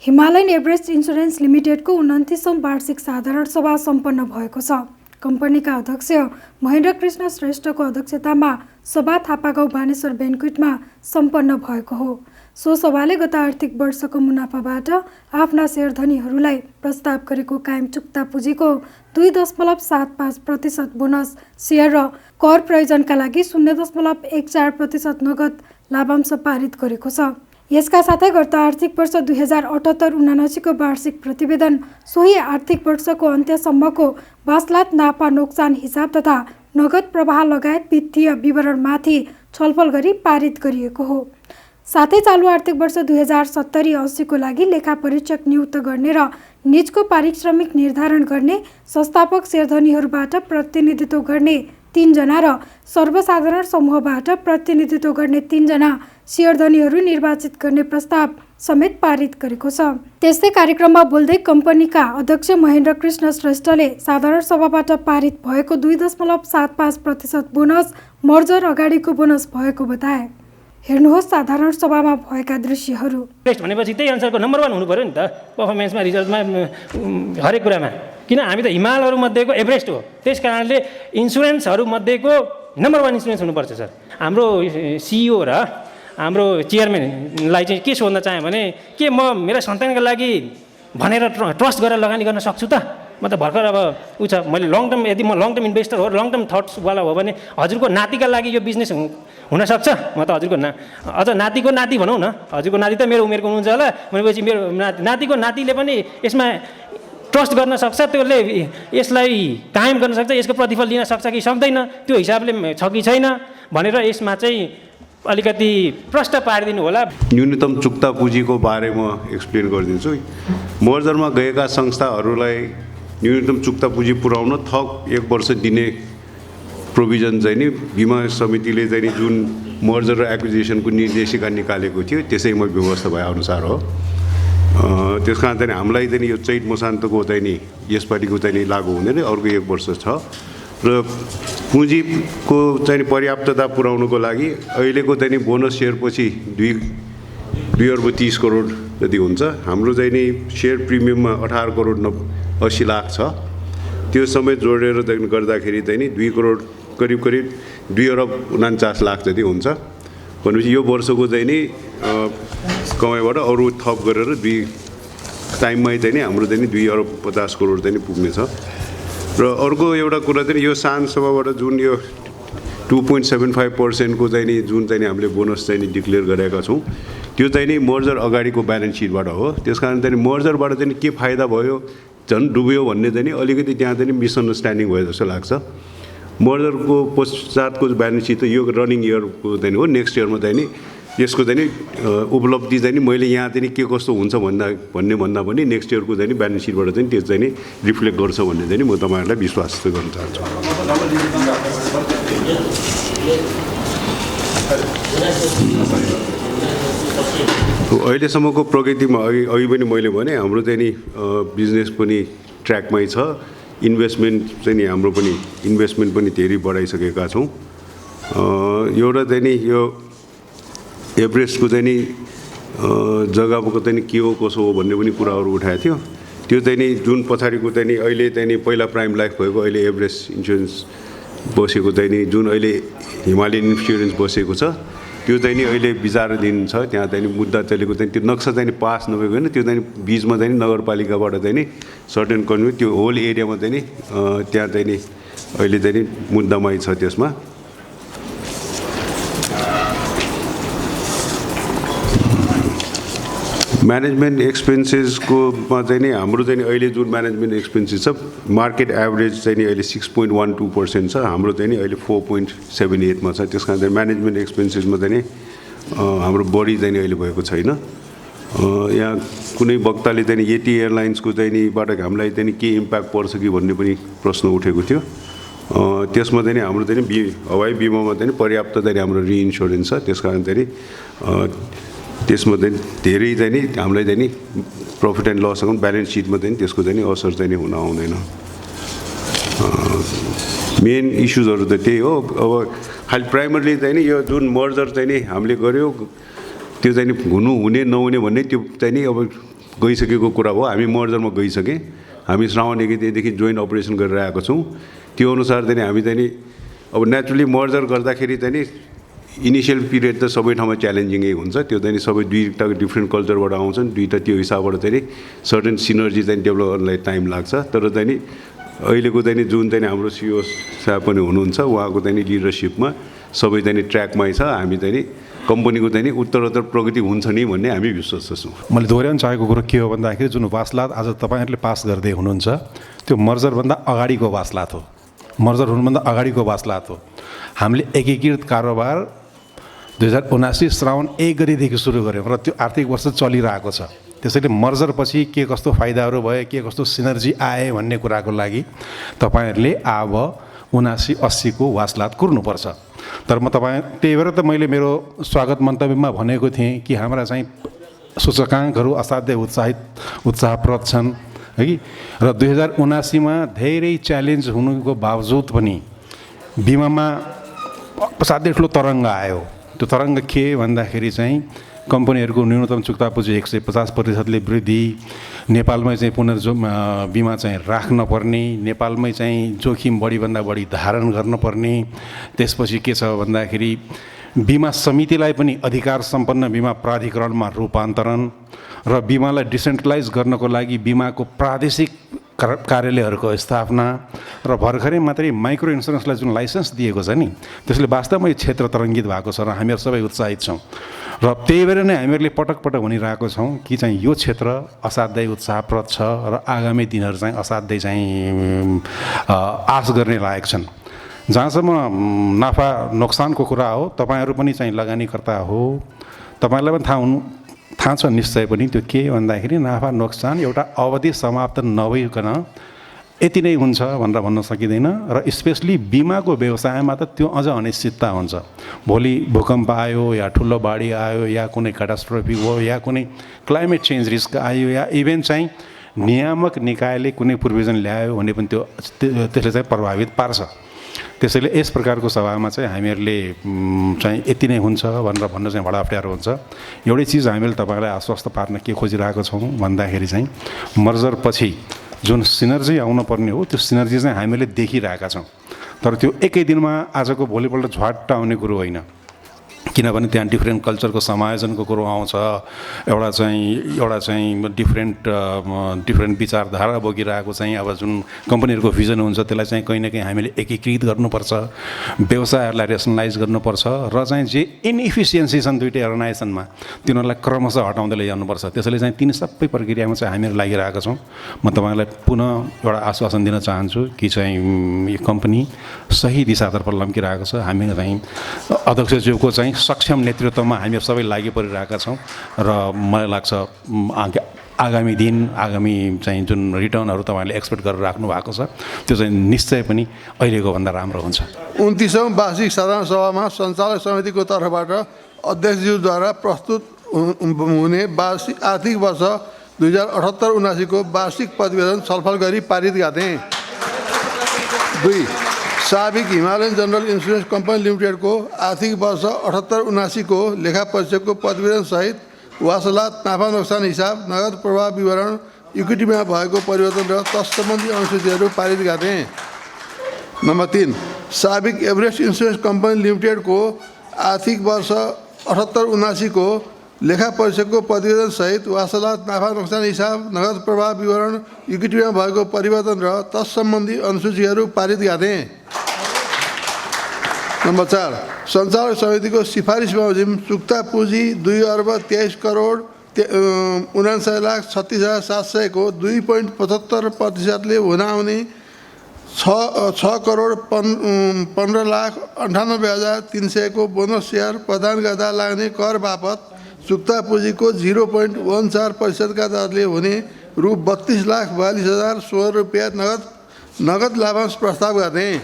Himalayan Everest insurance लिमिटेडको 29औं वार्षिक साधारण सभा सम्पन्न भएको छ। कम्पनीका अध्यक्ष महेन्द्र कृष्ण श्रेष्ठको अध्यक्षतामा सभा थापागाउँ बानेश्वर ब्यान्क्वेटमा सम्पन्न भएको हो। सो सभाले गत आर्थिक वर्षको मुनाफाबाट आफ्ना शेयरधनीहरूलाई प्रस्ताव गरेको कायम चुक्ता पुँजीको 2.75% बोनस शेयर र कर प्रयोजनका लागि 0.14% नगद लाभांश पारित गरेको छ। यसका साथै गत आर्थिक वर्ष 2078-79 को वार्षिक प्रतिवेदन सोही आर्थिक वर्षको अन्त्यसम्मको वास्लात नाफा नोक्सान हिसाब तथा नगद प्रवाह लगायत वित्तीय विवरणमाथि छलफल गरी पारित गरिएको हो। साथै चालु आर्थिक वर्ष 2070-80 को लागि लेखा परीक्षक नियुक्त गर्ने र निजको पारिश्रमिक निर्धारण गर्ने, संस्थापक शेयरधनीहरूबाट प्रतिनिधित्व गर्ने 3 जना र सर्वसाधारण समूहबाट प्रतिनिधित्व गर्ने 3 जना शेयरधनीहरू निर्वाचित गर्ने प्रस्ताव समेत पारित गरेको छ। त्यस्तै कार्यक्रममा बोल्दै कम्पनीका अध्यक्ष महेन्द्र कृष्ण श्रेष्ठले साधारण सभाबाट पारित भएको 2.75% बोनस मर्जर अगाडिको बोनस भएको बताए। हेर्नुहोस् साधारण सभामा भएका दृश्यहरू। भनेपछि त्यही अनुसारको नम्बर 1 हुनु पर्यो नि त, पर्फर्मेन्समा, रिजल्टमा, हरेक कुरामा। किन हामी त हिमालहरू मध्येको एभरेस्ट हो, त्यस कारणले इन्सुरेन्सहरू मध्येको नम्बर 1 इन्सुरेन्स हुनुपर्छ सर। हाम्रो सिइओ र हाम्रो चेयरम्यानलाई चाहिँ के सोध्न चाहेँ भने के म मेरा सन्तानका लागि भनेर ट्रस्ट गरेर लगानी गर्न सक्छु त? म त भर्खर अब उ छ, मैले लङ टर्म, यदि म लङ टर्म इन्भेस्टर हो, लङ टर्म थट्सवाला हो भने हजुरको नातिका लागि यो बिजनेस हुनसक्छ। म त हजुरको अझ नातिको नाति भनौँ न, हजुरको नाति त मेरो उमेरको हुनुहुन्छ होला भनेपछि मेरो नातिको नातिले पनि यसमा ट्रस्ट गर्न सक्छ, त्यसले यसलाई कायम गर्न सक्छ, यसको प्रतिफल लिन सक्छ कि सक्दैन, त्यो हिसाबले छ कि छैन भनेर यसमा चाहिँ अलिकति प्रश्न पारिदिनु होला। न्यूनतम चुक्ता पुँजीको बारेमा एक्सप्लेन गरिदिन्छु। मर्जरमा गएका संस्थाहरूलाई न्यूनतम चुक्ता पुँजी पुर्याउन थप 1 वर्ष दिने प्रोभिजन चाहिँ नि बीमा समितिले चाहिँ जुन मर्जर र एक्विजिसनको निर्देशिका निकालेको थियो त्यसैमा व्यवस्था भए अनुसार हो। त्यस कारण चाहिँ हामीलाई चाहिँ यो चैत मसान्तको चाहिँ नि यसपालिको चाहिँ नि लागू हुँदैन, अर्को 1 वर्ष छ। र पुँजीको चाहिँ पर्याप्तता पुर्याउनुको लागि अहिलेको चाहिँ नि बोनस सेयर पछि 2 अर्ब 30 करोड जति हुन्छ। हाम्रो चाहिँ नि सेयर प्रिमियममा 18 करोड 80 लाख छ। त्यो समेत जोडेर गर्दाखेरि चाहिँ नि 2 करोड करिब 2 अर्ब 49 लाख जति हुन्छ। भनेपछि यो वर्षको चाहिँ नि कमाइबाट अरू थप गरेर 2 टाइममै चाहिँ नि हाम्रो चाहिँ नि 2 अर्ब 50 करोड चाहिँ नि पुग्नेछ। र अर्को एउटा कुरा चाहिँ यो सान सभाबाट जुन यो 2.75% को चाहिँ नि जुन चाहिँ नि हामीले बोनस चाहिँ नि डिक्लेयर गरेका छौँ, त्यो चाहिँ नि मर्जर अगाडिको ब्यालेन्स सिटबाट हो। त्यसकारण चाहिँ मर्जरबाट चाहिँ के फाइदा भयो, झन् डुब्यो भन्ने चाहिँ नि अलिकति त्यहाँ चाहिँ मिसअन्डरस्ट्यान्डिङ भयो जस्तो लाग्छ। मर्जरको पश्चातको ब्यालेन्स सिट त यो रनिङ इयरको चाहिँ हो। नेक्स्ट इयरमा चाहिँ नि यसको चाहिँ नि उपलब्धि चाहिँ नि मैले यहाँ चाहिँ के कस्तो हुन्छ भन्दा पनि नेक्स्ट इयरको चाहिँ नि ब्यालेन्स सिटबाट चाहिँ त्यो चाहिँ नि रिफ्लेक्ट गर्छ भन्ने चाहिँ नि म तपाईँहरूलाई विश्वास गर्न चाहन्छु। अहिलेसम्मको प्रगतिमा अघि पनि मैले भने हाम्रो चाहिँ नि बिजनेस पनि ट्र्याकमै छ। इन्भेस्टमेन्ट चाहिँ नि हाम्रो पनि इन्भेस्टमेन्ट पनि धेरै बढाइसकेका छौँ। एउटा चाहिँ नि यो एभरेस्टको चाहिँ नि जग्गाको चाहिँ नि के हो कसो हो भन्ने पनि कुराहरू उठाएको थियो। त्यो चाहिँ नि जुन पछाडिको चाहिँ नि अहिले चाहिँ नि पहिला प्राइम लाइफ भएको अहिले एभरेस्ट इन्सुरेन्स बसेको चाहिँ नि जुन अहिले हिमालयन इन्सुरेन्स बसेको छ, त्यो चाहिँ नि अहिले विचाराधीन छ। त्यहाँ चाहिँ नि मुद्दा चलेको चाहिँ त्यो नक्सा चाहिँ नि पास नभएको होइन, त्यो चाहिँ बिचमा चाहिँ नि नगरपालिकाबाट चाहिँ नि सर्टेन कन्भे त्यो होल एरियामा चाहिँ नि त्यहाँ चाहिँ नि अहिले चाहिँ नि मुद्दामै छ। त्यसमा म्यानेजमेन्ट एक्सपेन्सेसकोमा चाहिँ नि हाम्रो चाहिँ नि अहिले जुन म्यानेजमेन्ट एक्सपेन्सेस छ मार्केट एभरेज चाहिँ नि अहिले 6.12% छ, हाम्रो चाहिँ नि अहिले 4.78 मा छ। त्यस कारण चाहिँ म्यानेजमेन्ट एक्सपेन्सेसमा चाहिँ नि हाम्रो बढी चाहिँ नि अहिले भएको छैन। यहाँ कुनै वक्ताले चाहिँ नि यति एयरलाइन्सको चाहिँ नि बाट हामीलाई चाहिँ नि के इम्प्याक्ट पर्छ कि भन्ने पनि प्रश्न उठेको थियो। त्यसमा चाहिँ नि हाम्रो चाहिँ नि हवाई बिमामा चाहिँ नि पर्याप्त चाहिँ हाम्रो रिइन्स्योरेन्स छ। त्यस कारण चाहिँ नि त्यसमा चाहिँ धेरै चाहिँ नि हामीलाई चाहिँ नि profit and loss account balance सिटमा चाहिँ त्यसको चाहिँ नि असर चाहिँ नि हुन आउँदैन। मेन इस्युजहरू त त्यही हो। अब खालि प्राइमरली चाहिँ नि यो जुन मर्जर चाहिँ नि हामीले गर्यो त्यो चाहिँ नि हुने नहुने भन्ने त्यो चाहिँ नि अब गइसकेको कुरा हो। हामी मर्जरमा गइसके, हामी श्रावण 1 गतेदेखि जोइन्ट अपरेसन गरिरहेको छौँ। त्यो अनुसार चाहिँ हामी चाहिँ अब नेचुरली मर्जर गर्दाखेरि चाहिँ इनिसियल पिरियड त सबै ठाउँमा च्यालेन्जिङै हुन्छ। त्यो चाहिँ सबै दुईटा डिफ्रेन्ट कल्चरबाट आउँछन्, दुईटा त्यो हिसाबबाट चाहिँ सर्टेन सिनर्जी चाहिँ डेभलप गर्नलाई टाइम लाग्छ। तर चाहिँ अहिलेको चाहिँ जुन चाहिँ हाम्रो सिओ साहब पनि हुनुहुन्छ, उहाँको चाहिँ लिडरसिपमा सबै चाहिँ ट्र्याकमै छ। हामी चाहिँ कम्पनीको चाहिँ उत्तरोत्तर प्रगति हुन्छ नि भन्ने हामी विश्वास छौँ। मैले दोहोऱ्याउन चाहेको कुरो के हो भन्दाखेरि जुन वासलात आज तपाईँहरूले पास गर्दै हुनुहुन्छ त्यो मर्जरभन्दा अगाडिको वासलात हो। मर्जर हुनुभन्दा अगाडिको वासलात हो। हामीले एकीकृत कारोबार 2079 श्रावण 1 गतेदेखि सुरु गऱ्यौँ र त्यो आर्थिक वर्ष चलिरहेको छ। त्यसैले मर्जरपछि के कस्तो फाइदाहरू भए, के कस्तो सिनर्जी आए भन्ने कुराको लागि तपाईँहरूले अब 79-80 को वासलात कुर्नुपर्छ। तर म त्यही भएर त मैले मेरो स्वागत मन्तव्यमा भनेको थिएँ कि हाम्रा चाहिँ सूचकाङ्कहरू असाध्यै उत्साहप्रद छन् है कि। र 2079 मा धेरै च्यालेन्ज हुनुको बावजुद पनि बिमामा असाध्यै ठुलो तरङ्ग आयो। त्यो तरङ्ग के भन्दाखेरि चाहिँ कम्पनीहरूको न्यूनतम चुक्ता पुँजी 150% वृद्धि, नेपालमै चाहिँ बिमा चाहिँ राख्न पर्ने, नेपालमै चाहिँ जोखिम बढीभन्दा बढी धारण गर्न पर्ने, त्यसपछि के छ भन्दाखेरि बिमा समितिलाई पनि अधिकार सम्पन्न बिमा प्राधिकरणमा रूपान्तरण र बिमालाई डिसेन्ट्रलाइज गर्नको लागि बिमाको प्रादेशिक कार्यालयहरूको स्थापना र भर्खरै मात्रै माइक्रो इन्सुरेन्सलाई जुन लाइसेन्स दिएको छ नि, त्यसले वास्तवमै क्षेत्र तरङ्गित भएको छ र हामीहरू सबै उत्साहित छौँ। र त्यही भएर नै हामीहरूले पटक पटक भनिरहेको छौँ कि चाहिँ यो क्षेत्र असाध्यै उत्साहप्रद छ र आगामी दिनहरू चाहिँ असाध्यै चाहिँ आश गर्ने लायक छन्। जहाँसम्म नाफा नोक्सानको कुरा हो, तपाईँहरू पनि चाहिँ लगानीकर्ता हो, तपाईँहरूलाई पनि थाहा छ निश्चय पनि त्यो के भन्दाखेरि नाफा नोक्सान एउटा अवधि समाप्त नभइकन यति नै हुन्छ भनेर भन्न सकिँदैन। र स्पेसली बिमाको व्यवसायमा त त्यो अझ अनिश्चितता हुन्छ। भोलि भूकम्प आयो या ठुलो बाढी आयो या कुनै क्याटास्ट्रोफी हो या कुनै क्लाइमेट चेन्ज रिस्क आयो या इभेन चाहिँ नियामक निकायले कुनै प्रोभिजन ल्यायो भने पनि त्यसले चाहिँ प्रभावित पार्छ। त्यसैले यस प्रकारको सभामा चाहिँ हामीहरूले चाहिँ यति नै हुन्छ भनेर भन्न चाहिँ बडा अप्ठ्यारो हुन्छ। एउटै चिज हामीले तपाईँलाई आश्वस्त पार्न के खोजिरहेको छौँ भन्दाखेरि चाहिँ मर्जरपछि जुन सिनर्जी आउनुपर्ने हो त्यो सिनर्जी चाहिँ हामीले देखिरहेका छौँ। तर त्यो एकै दिनमा आजको भोलिपल्ट झ्वाट्ट आउने कुरो होइन, किनभने त्यहाँ डिफ्रेन्ट कल्चरको समायोजनको कुरो आउँछ। एउटा चाहिँ डिफ्रेन्ट विचारधारा बोकिरहेको चाहिँ अब जुन कम्पनीहरूको भिजन हुन्छ त्यसलाई चाहिँ कहीँ न कहीँ हामीले एकीकृत गर्नुपर्छ, व्यवसायहरूलाई रेसनलाइज गर्नुपर्छ र चाहिँ जे इनइफिसियन्सी छन् दुईटै अर्गनाइजेसनमा तिनीहरूलाई क्रमशः हटाउँदै लैजानुपर्छ। त्यसैले चाहिँ तिनी सबै प्रक्रियामा चाहिँ हामीहरू लागिरहेका छौँ। म तपाईँलाई पुनः एउटा आश्वासन दिन चाहन्छु कि चाहिँ यो कम्पनी सही दिशातर्फ लम्किरहेको छ। हामी चाहिँ अध्यक्षज्यूको चाहिँ सक्षम नेतृत्वमा हामी सबै लागि परिरहेका छौँ र मलाई लाग्छ आगामी दिन आगामी चाहिँ जुन रिटर्नहरू तपाईँहरूले एक्सपेक्ट गरेर राख्नु भएको छ त्यो चाहिँ निश्चय पनि अहिलेको भन्दा राम्रो हुन्छ। 29औं वार्षिक साधारण सभामा सञ्चालक समितिको तर्फबाट अध्यक्षज्यूद्वारा प्रस्तुत हुने वार्षिक आर्थिक वर्ष 2078-79 को वार्षिक प्रतिवेदन छलफल गरी पारित गरे। 2. साबिक हिमालयन जनरल इन्सुरेन्स कम्पनी लिमिटेडको आर्थिक वर्ष 78-79 को लेखा परीक्षकको प्रतिवेदन सहित वासलात नाफा नोक्सान हिसाब, नगद प्रवाह विवरण, इक्विटीमा भएको परिवर्तन र तत्सम्बन्धी अनुसूचीहरू पारित गरे। नम्बर 3. साबिक एभरेस्ट इन्सुरेन्स कम्पनी लिमिटेडको आर्थिक वर्ष 78-79 को लेखा परीक्षकको प्रतिवेदन सहित वासलात नाफा नोक्सान हिसाब, नगद प्रवाह विवरण, इक्विटीमा भएको परिवर्तन र तत्सम्बन्धी अनुसूचीहरू पारित गरे। नम्बर 4. सञ्चालक समितिको सिफारिस बमोजिम चुक्ता पुँजी 2,23,59,36,700 को 2.75% हुन आउने 6,15,98,300 को बोनस सेयर प्रदान गर्दा लाग्ने कर बापत चुक्ता पुँजीको 0.14% का दरले हुने रु 32,42,016 रुपियाँ नगद लाभांश प्रस्ताव गर्ने।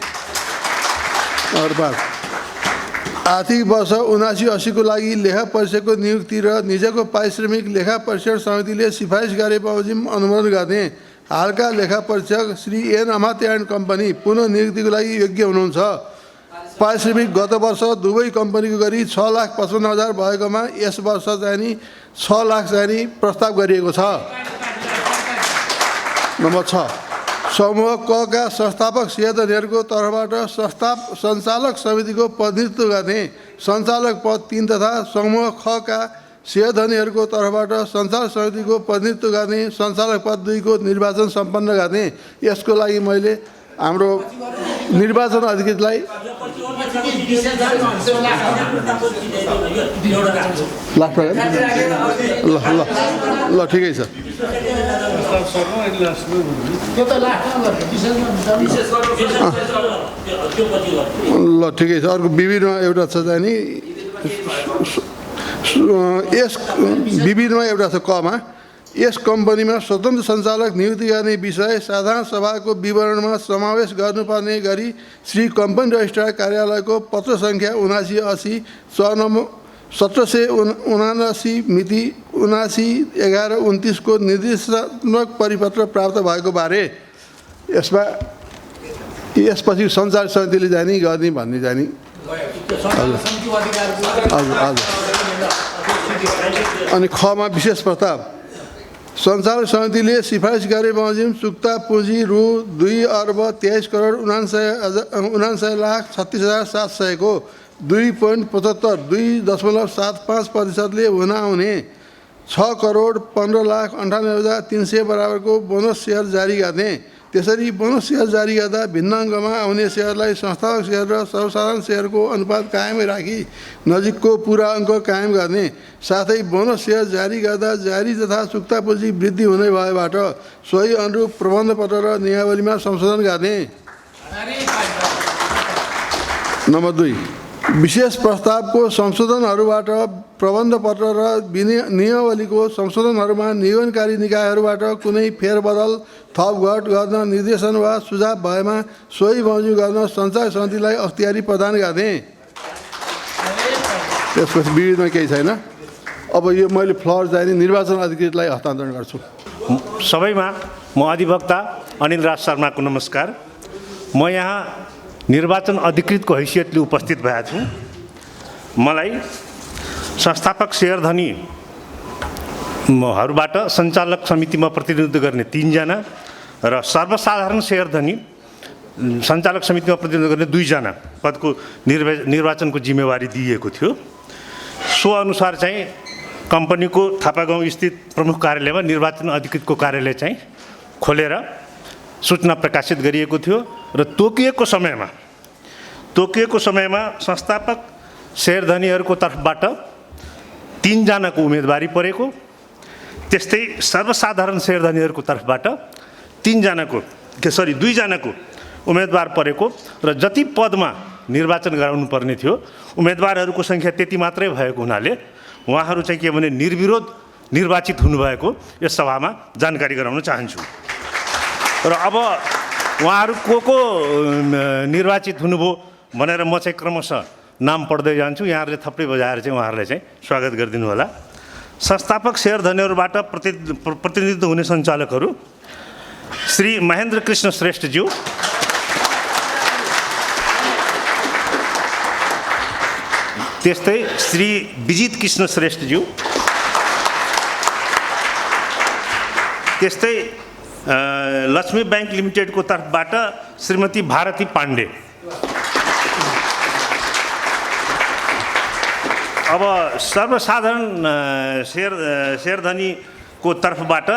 आर्थिक वर्ष 79-80 को लागि लेखा परीक्षकको नियुक्ति र निजको पारिश्रमिक लेखा परीक्षण समितिले सिफारिस गरे बमोजिम अनुमोदन गर्ने। हालका लेखा परीक्षक Shri an Amatya and company पुनः नियुक्तिको लागि योग्य हुनुहुन्छ। पारिश्रमिक गत वर्ष दुवै कम्पनीको गरी 6,55,000 भएकोमा यस वर्ष चाहिँ नि 6 लाख चाहिँ नि प्रस्ताव गरिएको छ। नम्बर 6, समूह कका संस्थापक शेयरधारीहरूको तर्फबाट सञ्चालक समितिको प्रतिनिधित्व गर्ने सञ्चालक पद 3 तथा समूह खका शेयरधारीहरूको तर्फबाट सञ्चालक समितिको प्रतिनिधित्व गर्ने सञ्चालक पद 2 को निर्वाचन सम्पन्न गर्ने। यसको लागि मैले हाम्रो निर्वाचन अधिकृतलाई ल ठिकै छ। ल ठिकै छ। अर्को विविधमा एउटा छ चाहिँ नि यस विविधमा एउटा छ कमा यस कम्पनीमा स्वतन्त्र सञ्चालक नियुक्ति गर्ने विषय साधारण सभाको विवरणमा समावेश गर्नुपर्ने गरी श्री कम्पनी रजिस्ट्रार कार्यालयको पत्र सङ्ख्या 79/17/1779 मिति 79/11/29 को निर्देशात्मक परिपत्र प्राप्त भएको बारे यसपछि सञ्चालक समितिले जाने गर्ने भन्ने जाने। अनि खमा विशेष प्रस्ताव सञ्चालक समितिले सिफारिस गरे बमोजिम चुक्ता पुँजी रु 2,23,59,36,700 को 2.75% हुन आउने 6,15,98,300 बराबरको बोनस सेयर जारी गर्ने। त्यसरी बोनस सेयर जारी गर्दा भिन्न अङ्कमा आउने सेयरलाई संस्थापक सेयर र सर्वसाधारण सेयरको अनुपात कायमै राखी नजिकको पुरा अङ्क कायम गर्ने। साथै बोनस सेयर जारी गर्दा जारी तथा चुक्ता पुँजी वृद्धि हुने भएबाट सोही अनुरूप प्रबन्धपत्र र नियमावलीमा संशोधन गर्ने। नम्बर 2, विशेष प्रस्तावको संशोधनहरूबाट प्रबन्धपत्र र नियमावलीको संशोधनहरूमा नियमनकारी निकायहरूबाट कुनै फेरबदल थपघट गर्न निर्देशन वा सुझाव भएमा सोही बमोजिम गर्न सञ्चालक समितिलाई अख्तियारी प्रदान गर्ने। त्यसपछि विविधमा केही छैन। अब यो मैले फ्लोर चाहिँ निर्वाचन अधिकृतलाई हस्तान्तरण गर्छु। सबैमा म अधिवक्ता अनिल राज शर्माको नमस्कार। म यहाँ निर्वाचन अधिकृतको हैसियतले उपस्थित भएको छु। मलाई संस्थापक शेयरधनीहरूबाट सञ्चालक समितिमा प्रतिनिधित्व गर्ने 3 जना र सर्वसाधारण शेयरधनी सञ्चालक समितिमा प्रतिनिधित्व गर्ने 2 जना पदको निर्वाचनको जिम्मेवारी दिएको थियो। सो अनुसार चाहिँ कम्पनीको थापागाउँ स्थित प्रमुख कार्यालयमा निर्वाचन अधिकृतको कार्यालय चाहिँ खोलेर सूचना प्रकाशित गरिएको थियो र तोकिएको समयमा संस्थापक शेयरधनीहरूको तर्फबाट 3 जनाको उम्मेदवारी परेको, त्यस्तै सर्वसाधारण शेयरधनीहरूको तर्फबाट 2 जनाको उम्मेदवार परेको र जति पदमा निर्वाचन गराउनु पर्ने थियो उम्मेदवारहरूको सङ्ख्या त्यति मात्रै भएको हुनाले उहाँहरू चाहिँ के भने निर्विरोध निर्वाचित हुनुभएको यस सभामा जानकारी गराउन चाहन्छु। र अब उहाँहरू को निर्वाचित हुनुभयो भनेर म चाहिँ क्रमशः नाम पढ्दै जान्छु। यहाँहरूले थप्पै बजाएर चाहिँ उहाँहरूलाई चाहिँ स्वागत गरिदिनु होला। संस्थापक शेयरधनीहरूबाट प्रतिनिधित्व हुने सञ्चालकहरू श्री महेन्द्र कृष्ण श्रेष्ठज्यू, त्यस्तै श्री विजित कृष्ण श्रेष्ठज्यू, त्यस्तै लक्ष्मी बैंक लिमिटेडको तर्फबाट श्रीमती भारती पाण्डे। अब सर्वसाधारण शेयरधनीको तर्फबाट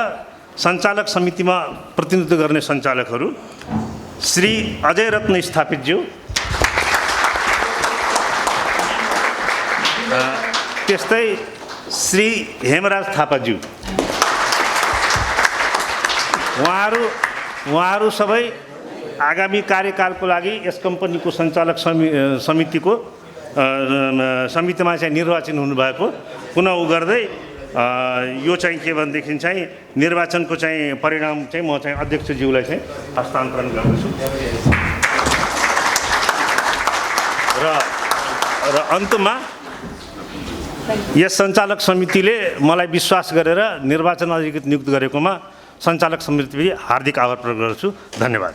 सञ्चालक समितिमा प्रतिनिधित्व गर्ने सञ्चालकहरू श्री अजय रत्न स्थापितज्यू, त्यस्तै श्री हेमराज थापाज्यू। उहाँहरू सबै आगामी कार्यकालको लागि यस कम्पनीको सञ्चालक समितिमा चाहिँ निर्वाचन हुनुभएको पुनः गर्दै यो चाहिँ के भनेदेखि चाहिँ निर्वाचनको चाहिँ परिणाम चाहिँ म चाहिँ अध्यक्षज्यूलाई चाहिँ हस्तान्तरण गर्दछु। र अन्तमा यस सञ्चालक समितिले मलाई विश्वास गरेर निर्वाचन अधिकृत नियुक्त गरेकोमा सञ्चालक समितिले हार्दिक आभार प्रकट गर्छु। धन्यवाद।